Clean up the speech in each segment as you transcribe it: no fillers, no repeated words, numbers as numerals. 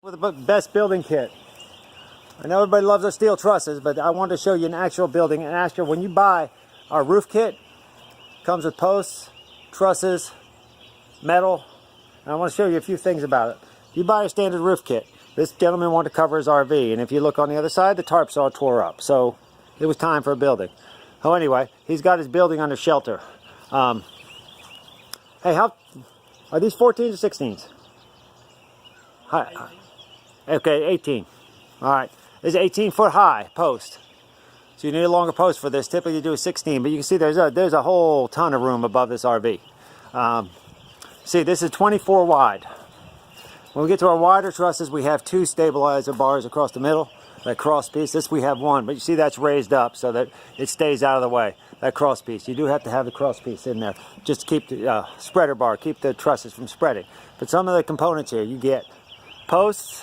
With the best building kit. I know everybody loves our steel trusses, but I wanted to show you an actual building. And ask you, when you buy our roof kit, it comes with posts, trusses, metal. And I want to show you a few things about it. You buy a standard roof kit. This gentleman wanted to cover his RV, and if you look on the other side, the tarp's all tore up. So it was time for a building. Oh, anyway, he's got his building under shelter. Hey, how are these 14s or 16s? Hi. Okay, 18. All right. This is 18-foot high post. So you need a longer post for this. Typically you do a 16, but you can see there's a whole ton of room above this RV. See, this is 24 wide. When we get to our wider trusses, we have two stabilizer bars across the middle. That cross piece, this we have one, but you see that's raised up so that it stays out of the way. That cross piece, you do have to have the cross piece in there just to keep the spreader bar, keep the trusses from spreading. But some of the components here, you get posts,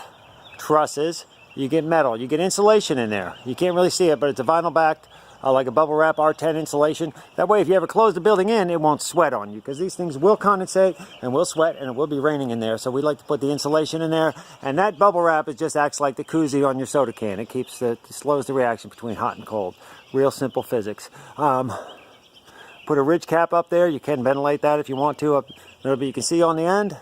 trusses, you get metal, you get insulation in there. You can't really see it, but it's a vinyl backed, like a bubble wrap R10 insulation. That way, if you ever close the building in, it won't sweat on you, because these things will condensate and will sweat, and it will be raining in there. So we like to put the insulation in there, and that bubble wrap just acts like the koozie on your soda can. It slows the reaction between hot and cold. Real simple physics. Put a ridge cap up there. You can ventilate that if you want to. You can see on the end.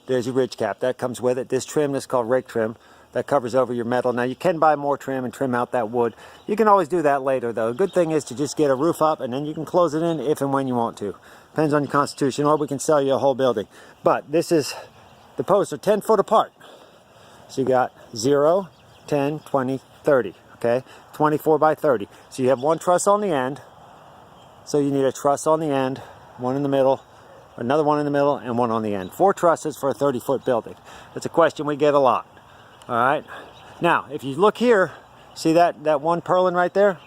There's your ridge cap. That comes with it. This trim is called rake trim. That covers over your metal. Now you can buy more trim and trim out that wood. You can always do that later though. The good thing is to just get a roof up and then you can close it in if and when you want to. Depends on your constitution, or we can sell you a whole building. But this is, the posts are 10 foot apart. So you got 0, 10, 20, 30. Okay, 24 by 30. So you have one truss on the end. So you need a truss on the end, one in the middle, another one in the middle, and one on the end. 4 trusses for a 30-foot building. That's a question we get a lot. All right. Now, if you look here, see that one purlin right there?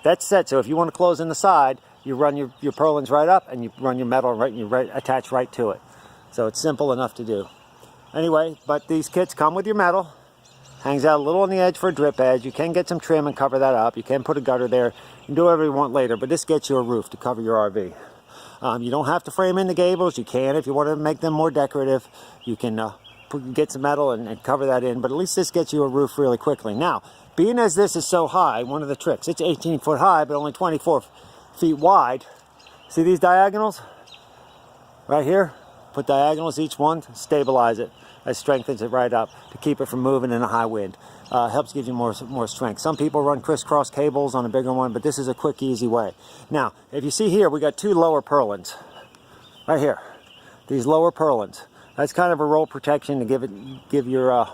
That's set. So if you want to close in the side, you run your purlins right up, and you run your metal right, and you attach right to it. So it's simple enough to do. Anyway, but these kits come with your metal. Hangs out a little on the edge for a drip edge. You can get some trim and cover that up. You can put a gutter there. You can do whatever you want later, but this gets you a roof to cover your RV. You don't have to frame in the gables. You can if you want to make them more decorative. You can get some metal and cover that in, but at least this gets you a roof really quickly. Now, being as this is so high, one of the tricks, it's 18 foot high, but only 24 feet wide. See these diagonals? Right here? Put diagonals, each one, stabilize it. That strengthens it right up to keep it from moving in a high wind. Helps give you more strength. Some people run crisscross cables on a bigger one, but this is a quick, easy way. Now, if you see here, we got 2 lower purlins. Right here. These lower purlins. That's kind of a roll protection to give your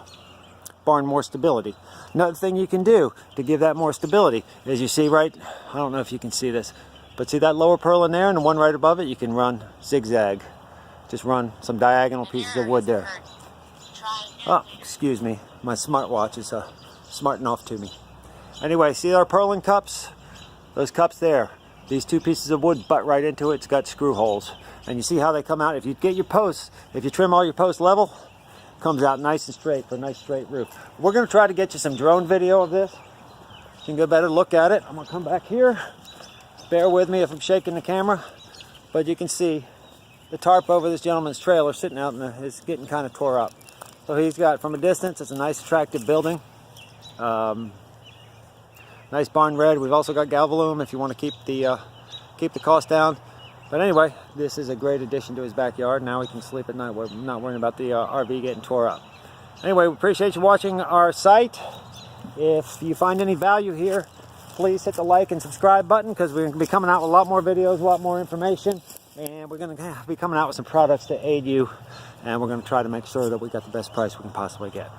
barn more stability. Another thing you can do to give that more stability is, you see right, I don't know if you can see this, but see that lower purlin there and the one right above it, you can run zigzag. Just run some diagonal pieces of wood there. Oh, excuse me. My smartwatch is smarting off to me. Anyway, see our purlin cups? Those cups there. These 2 pieces of wood butt right into it. It's got screw holes. And you see how they come out. If you get your posts, if you trim all your posts level, comes out nice and straight for a nice straight roof. We're going to try to get you some drone video of this. You can get a better look at it. I'm going to come back here. Bear with me if I'm shaking the camera. But you can see the tarp over this gentleman's trailer sitting out, and it's getting kind of tore up. So he's got, from a distance, it's a nice attractive building. Nice barn red. We've also got Galvalume if you want to keep the cost down. But anyway, this is a great addition to his backyard. Now he can sleep at night. We're not worrying about the RV getting tore up. Anyway, we appreciate you watching our site. If you find any value here, please hit the like and subscribe button, because we're going to be coming out with a lot more videos, a lot more information. And we're going to be coming out with some products to aid you. And we're going to try to make sure that we got the best price we can possibly get.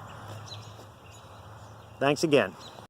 Thanks again.